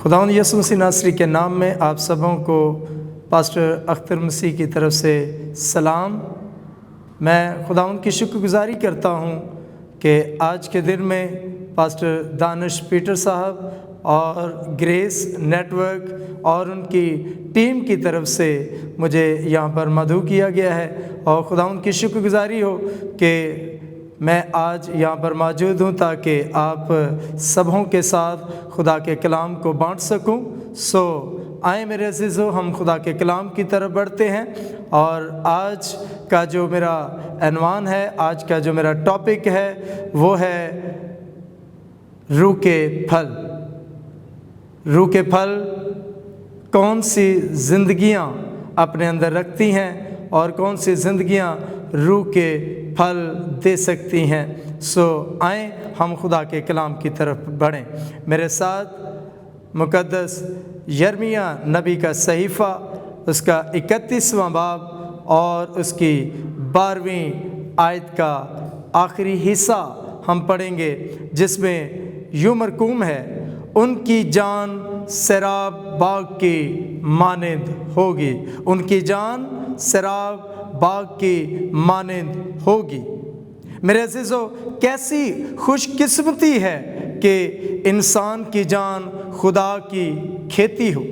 خداوند یسوع مسیح ناصری کے نام میں آپ سبوں کو پاسٹر اختر مسیح کی طرف سے سلام۔ میں خداوند کی شکر گزاری کرتا ہوں کہ آج کے دن میں پاسٹر دانش پیٹر صاحب اور گریس نیٹ ورک اور ان کی ٹیم کی طرف سے مجھے یہاں پر مدعو کیا گیا ہے، اور خداوند کی شکر گزاری ہو کہ میں آج یہاں پر موجود ہوں تاکہ آپ سبوں کے ساتھ خدا کے کلام کو بانٹ سکوں۔ آئیں میرے عزیزو، ہم خدا کے کلام کی طرف بڑھتے ہیں، اور آج کا جو میرا عنوان ہے، آج کا جو میرا ٹاپک ہے، وہ ہے روح کے پھل۔ روح کے پھل کون سی زندگیاں اپنے اندر رکھتی ہیں اور کون سی زندگیاں روح کے پھل دے سکتی ہیں۔ آئیں ہم خدا کے کلام کی طرف بڑھیں۔ میرے ساتھ مقدس یرمیہ نبی کا صحیفہ، اس کا 31واں باب اور اس کی 12ویں آیت کا آخری حصہ ہم پڑھیں گے، جس میں یوں مرقوم ہے: ان کی جان سیراب باغ کی مانند ہوگی، ان کی جان سیراب باغ کی مانند ہوگی۔ میرے عزیزو، کیسی خوش قسمتی ہے کہ انسان کی جان خدا کی کھیتی ہو،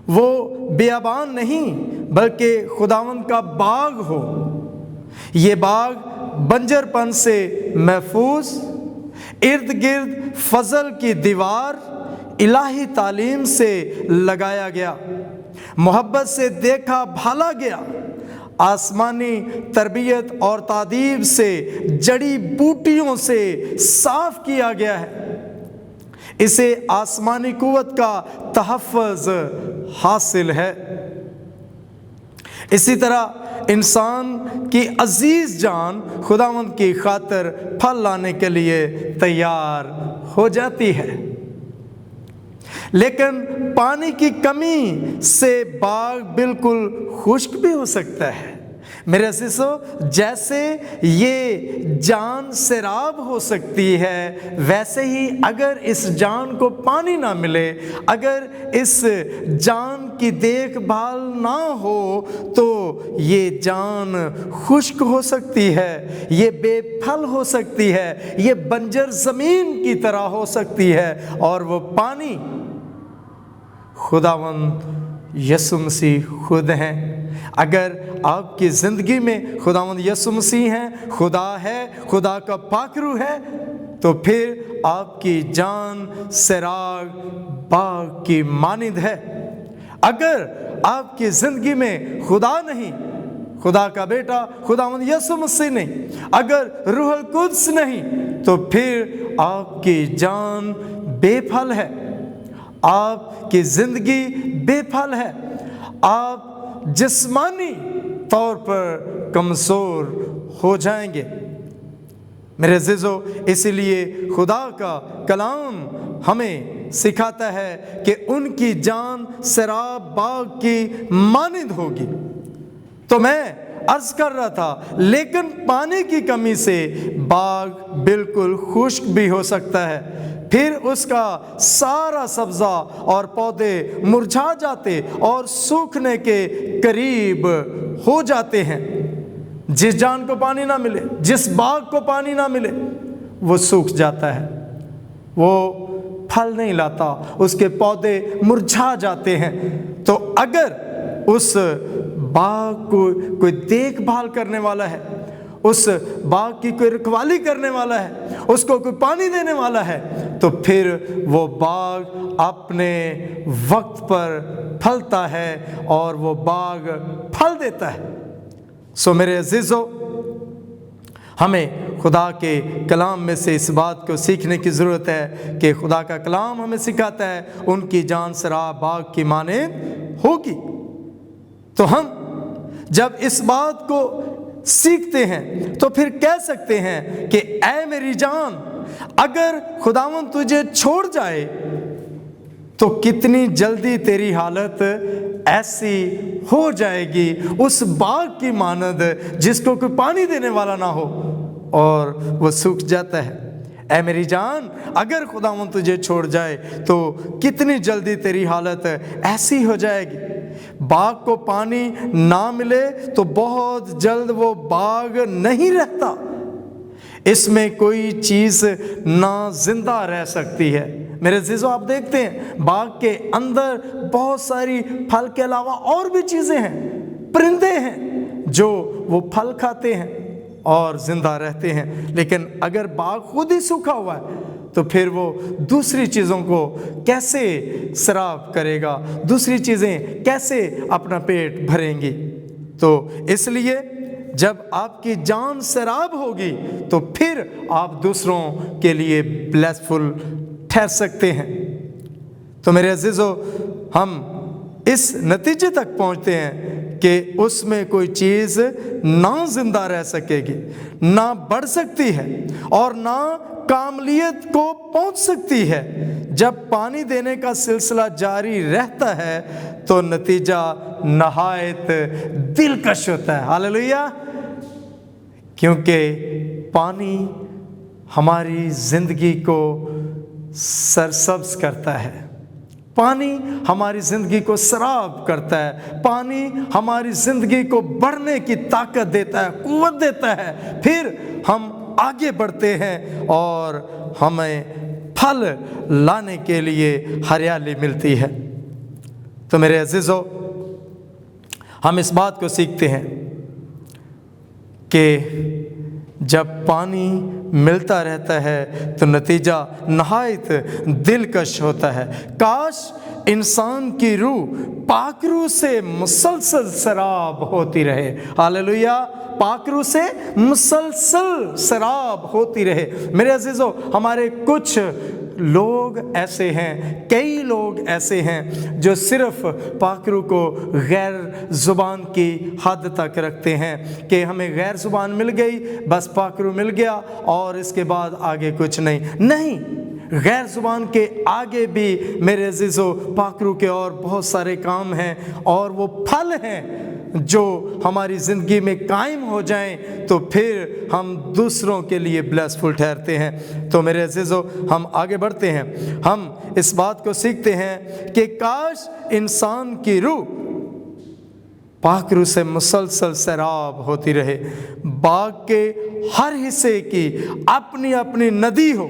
وہ بیابان نہیں بلکہ خداوند کا باغ ہو۔ یہ باغ بنجر پن سے محفوظ، ارد گرد فضل کی دیوار الہی تعلیم سے لگایا گیا، محبت سے دیکھا بھالا گیا، آسمانی تربیت اور تعدیب سے، جڑی بوٹیوں سے صاف کیا گیا ہے۔ اسے آسمانی قوت کا تحفظ حاصل ہے۔ اسی طرح انسان کی عزیز جان خداوند کی خاطر پھل لانے کے لیے تیار ہو جاتی ہے، لیکن پانی کی کمی سے باغ بالکل خشک بھی ہو سکتا ہے۔ میرے عزیزو، جیسے یہ جان سیراب ہو سکتی ہے، ویسے ہی اگر اس جان کو پانی نہ ملے، اگر اس جان کی دیکھ بھال نہ ہو، تو یہ جان خشک ہو سکتی ہے، یہ بے پھل ہو سکتی ہے، یہ بنجر زمین کی طرح ہو سکتی ہے، اور وہ پانی خداوند یسوع مسیح خود ہیں۔ اگر آپ کی زندگی میں خداوند یسوع مسیح ہیں، خدا ہے، خدا کا پاک روح ہے، تو پھر آپ کی جان سیراب باغ کی مانند ہے۔ اگر آپ کی زندگی میں خدا نہیں، خدا کا بیٹا خداوند یسوع مسیح نہیں، اگر روح القدس نہیں، تو پھر آپ کی جان بے پھل ہے، آپ کی زندگی بے پھل ہے، آپ جسمانی طور پر کمزور ہو جائیں گے۔ میرے عزیزو، اسی لیے خدا کا کلام ہمیں سکھاتا ہے کہ ان کی جان سیراب باغ کی مانند ہوگی۔ تو میں عرض کر رہا تھا، لیکن پانی کی کمی سے باغ بالکل خشک بھی ہو سکتا ہے، پھر اس کا سارا سبزہ اور پودے مرجھا جاتے اور سوکھنے کے قریب ہو جاتے ہیں۔ جس جان کو پانی نہ ملے، جس باغ کو پانی نہ ملے، وہ سوکھ جاتا ہے، وہ پھل نہیں لاتا، اس کے پودے مرجھا جاتے ہیں۔ تو اگر اس باغ کو کوئی دیکھ بھال کرنے والا ہے، اس باغ کی کوئی رکھوالی کرنے والا ہے، اس کو کوئی پانی دینے والا ہے، تو پھر وہ باغ اپنے وقت پر پھلتا ہے اور وہ باغ پھل دیتا ہے۔ میرے عزیزو، ہمیں خدا کے کلام میں سے اس بات کو سیکھنے کی ضرورت ہے کہ خدا کا کلام ہمیں سکھاتا ہے ان کی جان سیراب باغ کی مانند ہوگی۔ تو ہم جب اس بات کو سیکھتے ہیں تو پھر کہہ سکتے ہیں کہ اے میری جان، اگر خداوند تجھے چھوڑ جائے تو کتنی جلدی تیری حالت ایسی ہو جائے گی، اس باغ کی مانند جس کو کوئی پانی دینے والا نہ ہو اور وہ سوکھ جاتا ہے۔ اے میری جان، اگر خداوند تجھے چھوڑ جائے تو کتنی جلدی تیری حالت ایسی ہو جائے گی۔ باغ کو پانی نہ ملے تو بہت جلد وہ باغ نہیں رہتا، اس میں کوئی چیز نہ زندہ رہ سکتی ہے۔ میرے عزیزو، آپ دیکھتے ہیں باغ کے اندر بہت ساری پھل کے علاوہ اور بھی چیزیں ہیں، پرندے ہیں جو وہ پھل کھاتے ہیں اور زندہ رہتے ہیں، لیکن اگر باغ خود ہی سوکھا ہوا ہے تو پھر وہ دوسری چیزوں کو کیسے سیراب کرے گا، دوسری چیزیں کیسے اپنا پیٹ بھریں گی؟ تو اس لیے جب آپ کی جان سیراب ہوگی تو پھر آپ دوسروں کے لیے بلیسفل ٹھہر سکتے ہیں۔ تو میرے عزیزو، ہم اس نتیجے تک پہنچتے ہیں کہ اس میں کوئی چیز نہ زندہ رہ سکے گی، نہ بڑھ سکتی ہے اور نہ کاملیت کو پہنچ سکتی ہے۔ جب پانی دینے کا سلسلہ جاری رہتا ہے تو نتیجہ نہایت دلکش ہوتا ہے۔ ہاللیلویا! کیونکہ پانی ہماری زندگی کو سرسبز کرتا ہے، پانی ہماری زندگی کو سیراب کرتا ہے، پانی ہماری زندگی کو بڑھنے کی طاقت دیتا ہے، قوت دیتا ہے، پھر ہم آگے بڑھتے ہیں اور ہمیں پھل لانے کے لیے ہریالی ملتی ہے۔ تو میرے عزیزو، ہم اس بات کو سیکھتے ہیں کہ جب پانی ملتا رہتا ہے تو نتیجہ نہایت دلکش ہوتا ہے۔ کاش انسان کی روح پاک روح سے مسلسل سیراب ہوتی رہے۔ ہاللیلویا! پاک روح سے مسلسل سیراب ہوتی رہے۔ میرے عزیزو، ہمارے کچھ لوگ ایسے ہیں، کئی لوگ ایسے ہیں جو صرف پاک روح کو غیر زبان کی حد تک رکھتے ہیں کہ ہمیں غیر زبان مل گئی، بس پاک روح مل گیا اور اس کے بعد آگے کچھ نہیں۔ غیر زبان کے آگے بھی میرے عزیزو پاک روح کے اور بہت سارے کام ہیں، اور وہ پھل ہیں جو ہماری زندگی میں قائم ہو جائیں تو پھر ہم دوسروں کے لیے بلیسفل ٹھہرتے ہیں۔ تو میرے عزیزو، ہم آگے بڑھتے ہیں، ہم اس بات کو سیکھتے ہیں کہ کاش انسان کی روح پاک روح سے مسلسل سیراب ہوتی رہے، باغ کے ہر حصے کی اپنی اپنی ندی ہو،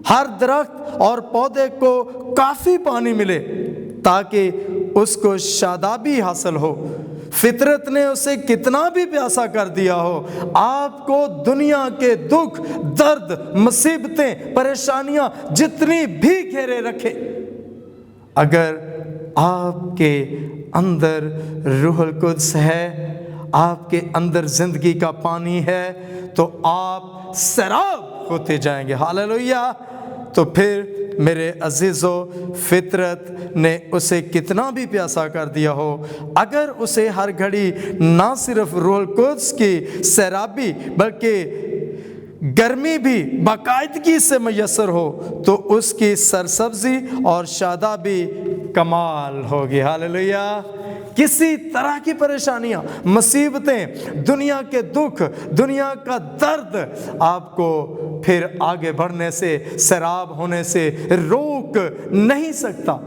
ہر درخت اور پودے کو کافی پانی ملے تاکہ اس کو شادابی حاصل ہو۔ فطرت نے اسے کتنا بھی پیاسا کر دیا ہو، آپ کو دنیا کے دکھ، درد، مصیبتیں، پریشانیاں جتنی بھی گھیرے رکھے، اگر آپ کے اندر روح القدس ہے، آپ کے اندر زندگی کا پانی ہے، تو آپ سیراب ہوتے جائیں گے۔ ہاللیلویا! تو پھر میرے عزیزو، فطرت نے اسے کتنا بھی پیاسا کر دیا ہو، اگر اسے ہر گھڑی نہ صرف روح القدس کی سیرابی بلکہ گرمی بھی باقاعدگی سے میسر ہو تو اس کی سرسبزی اور شادابی کمال ہوگی۔ ہاللیلویا! کسی طرح کی پریشانیاں، مصیبتیں، دنیا کے دکھ، دنیا کا درد آپ کو پھر آگے بڑھنے سے، سیراب ہونے سے روک نہیں سکتا۔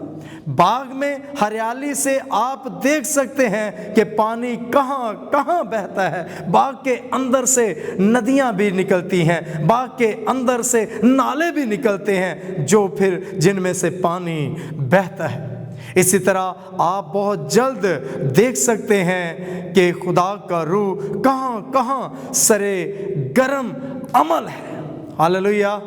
باغ میں ہریالی سے آپ دیکھ سکتے ہیں کہ پانی کہاں کہاں بہتا ہے، باغ کے اندر سے ندیاں بھی نکلتی ہیں، باغ کے اندر سے نالے بھی نکلتے ہیں جو پھر جن میں سے پانی بہتا ہے۔ اسی طرح آپ بہت جلد دیکھ سکتے ہیں کہ خدا کا روح کہاں کہاں سرے گرم عمل ہے۔ ہاللیلویا!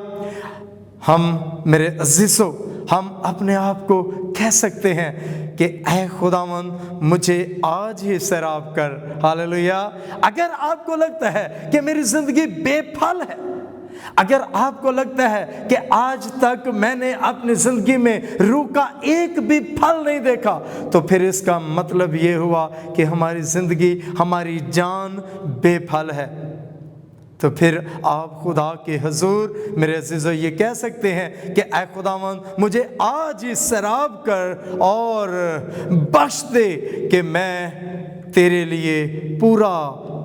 ہم میرے عزیزو، ہم اپنے آپ کو کہہ سکتے ہیں کہ اے خداوند مجھے آج ہی سیراب کر۔ ہاللیلویا! اگر آپ کو لگتا ہے کہ میری زندگی بے پھل ہے، اگر آپ کو لگتا ہے کہ آج تک میں نے اپنی زندگی میں روح کا ایک بھی پھل نہیں دیکھا، تو پھر اس کا مطلب یہ ہوا کہ ہماری زندگی، ہماری جان بے پھل ہے۔ تو پھر آپ خدا کے حضور میرے عزیزو یہ کہہ سکتے ہیں کہ اے خداوند مجھے آج ہی سیراب کر اور بخش دے کہ میں تیرے لیے پورا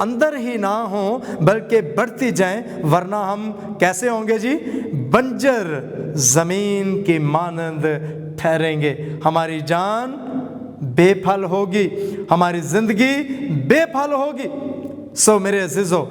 اندر ہی نہ ہوں بلکہ بڑھتی جائیں، ورنہ ہم کیسے ہوں گے جی؟ بنجر زمین کی مانند ٹھہریں گے، ہماری جان بے پھل ہوگی، ہماری زندگی بے پھل ہوگی۔ میرے عزیزو،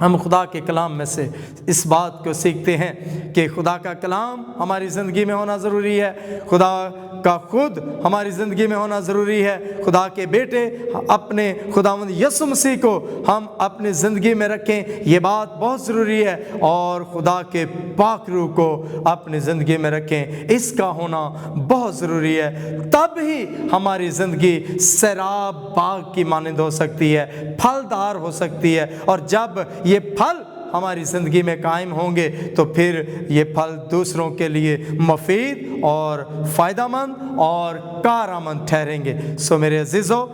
ہم خدا کے کلام میں سے اس بات کو سیکھتے ہیں کہ خدا کا کلام ہماری زندگی میں ہونا ضروری ہے، خدا کا خود ہماری زندگی میں ہونا ضروری ہے، خدا کے بیٹے اپنے خداوند یسوع مسیح کو ہم اپنی زندگی میں رکھیں، یہ بات بہت ضروری ہے، اور خدا کے پاک روح کو اپنی زندگی میں رکھیں، اس کا ہونا بہت ضروری ہے۔ تب ہی ہماری زندگی سیراب باغ کی مانند ہو سکتی ہے، پھلدار ہو سکتی ہے، اور جب یہ پھل ہماری زندگی میں قائم ہوں گے تو پھر یہ پھل دوسروں کے لیے مفید اور فائدہ مند اور کارآمد ٹھہریں گے۔ میرے عزیزو،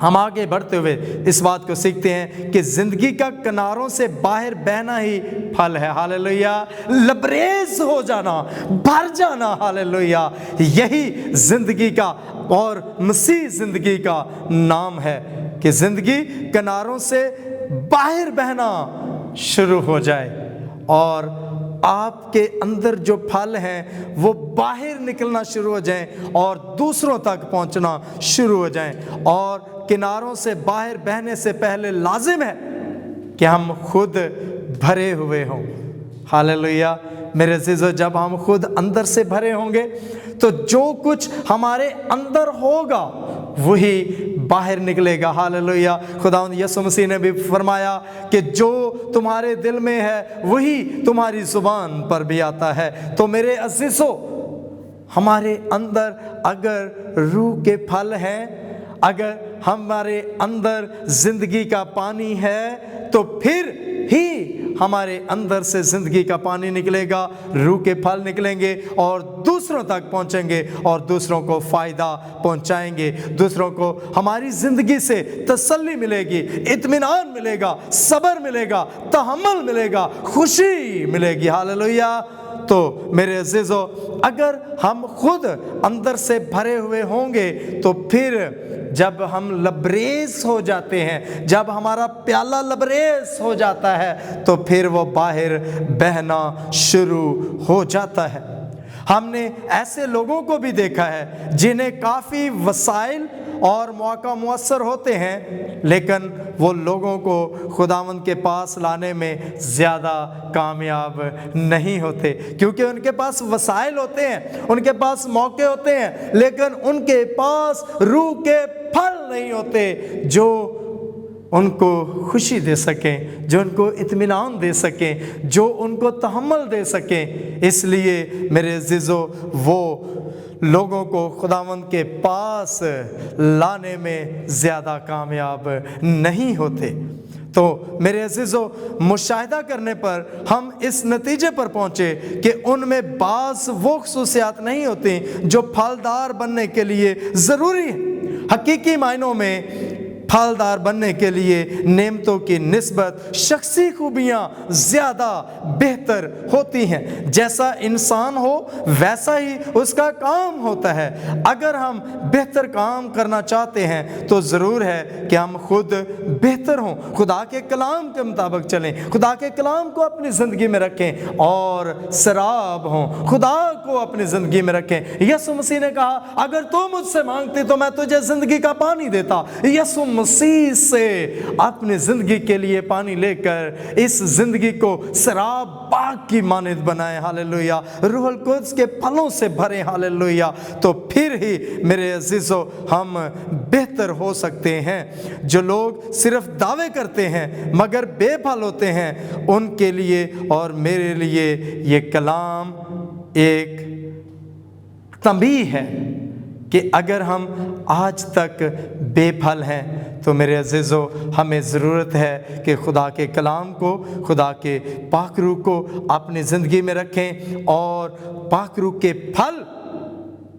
ہم آگے بڑھتے ہوئے اس بات کو سیکھتے ہیں کہ زندگی کا کناروں سے باہر بہنا ہی پھل ہے۔ ہاللیلویا! لبریز ہو جانا، بھر جانا، ہاللیلویا! یہی زندگی کا اور مسیح زندگی کا نام ہے کہ زندگی کناروں سے باہر بہنا شروع ہو جائے، اور آپ کے اندر جو پھل ہیں وہ باہر نکلنا شروع ہو جائیں اور دوسروں تک پہنچنا شروع ہو جائیں۔ اور کناروں سے باہر بہنے سے پہلے لازم ہے کہ ہم خود بھرے ہوئے ہوں۔ ہاللیلویا! میرے عزیزو، جب ہم خود اندر سے بھرے ہوں گے تو جو کچھ ہمارے اندر ہوگا وہی باہر نکلے گا۔ ہاللیلویا! خداوند یسوع مسیح نے بھی فرمایا کہ جو تمہارے دل میں ہے وہی تمہاری زبان پر بھی آتا ہے۔ تو میرے عزیزو، ہمارے اندر اگر روح کے پھل ہیں، اگر ہمارے اندر زندگی کا پانی ہے، تو پھر ہی ہمارے اندر سے زندگی کا پانی نکلے گا، روح کے پھل نکلیں گے اور دوسروں تک پہنچیں گے اور دوسروں کو فائدہ پہنچائیں گے، دوسروں کو ہماری زندگی سے تسلی ملے گی، اطمینان ملے گا، صبر ملے گا، تحمل ملے گا، خوشی ملے گی۔ ہاللیلویا! تو میرے عزیزو، اگر ہم خود اندر سے بھرے ہوئے ہوں گے تو پھر جب ہم لبریز ہو جاتے ہیں، جب ہمارا پیالہ لبریز ہو جاتا ہے تو پھر وہ باہر بہنا شروع ہو جاتا ہے۔ ہم نے ایسے لوگوں کو بھی دیکھا ہے جنہیں کافی وسائل اور مواقع میسر ہوتے ہیں، لیکن وہ لوگوں کو خداوند کے پاس لانے میں زیادہ کامیاب نہیں ہوتے، کیونکہ ان کے پاس وسائل ہوتے ہیں، ان کے پاس موقع ہوتے ہیں، لیکن ان کے پاس روح کے پھل نہیں ہوتے جو ان کو خوشی دے سکیں، جو ان کو اطمینان دے سکیں، جو ان کو تحمل دے سکیں۔ اس لیے میرے عزیزو، وہ لوگوں کو خداوند کے پاس لانے میں زیادہ کامیاب نہیں ہوتے۔ تو میرے عزیزو، مشاہدہ کرنے پر ہم اس نتیجے پر پہنچے کہ ان میں بعض وہ خصوصیات نہیں ہوتی جو پھلدار بننے کے لیے ضروری ہیں۔ حقیقی معنوں میں پھلدار بننے کے لیے نعمتوں کی نسبت شخصی خوبیاں زیادہ بہتر ہوتی ہیں۔ جیسا انسان ہو ویسا ہی اس کا کام ہوتا ہے۔ اگر ہم بہتر کام کرنا چاہتے ہیں تو ضرور ہے کہ ہم خود بہتر ہوں، خدا کے کلام کے مطابق چلیں، خدا کے کلام کو اپنی زندگی میں رکھیں اور سراب ہوں، خدا کو اپنی زندگی میں رکھیں۔ یسوع مسیح نے کہا، اگر تو مجھ سے مانگتی تو میں تجھے زندگی کا پانی دیتا۔ یسوع مسیح سے اپنی زندگی کے لیے پانی لے کر اس زندگی کو سراب باغ کی مانند بنائیں۔ ہاللیلویا! روح القدس کے پھلوں سے بھریں۔ ہاللیلویا! تو پھر ہی میرے عزیزو ہم بہتر ہو سکتے ہیں۔ جو لوگ صرف دعوے کرتے ہیں مگر بے پھل ہوتے ہیں، ان کے لیے اور میرے لیے یہ کلام ایک تنبیہ ہے کہ اگر ہم آج تک بے پھل ہیں تو میرے عزیزو ہمیں ضرورت ہے کہ خدا کے کلام کو، خدا کے پاک روح کو اپنی زندگی میں رکھیں اور پاک روح کے پھل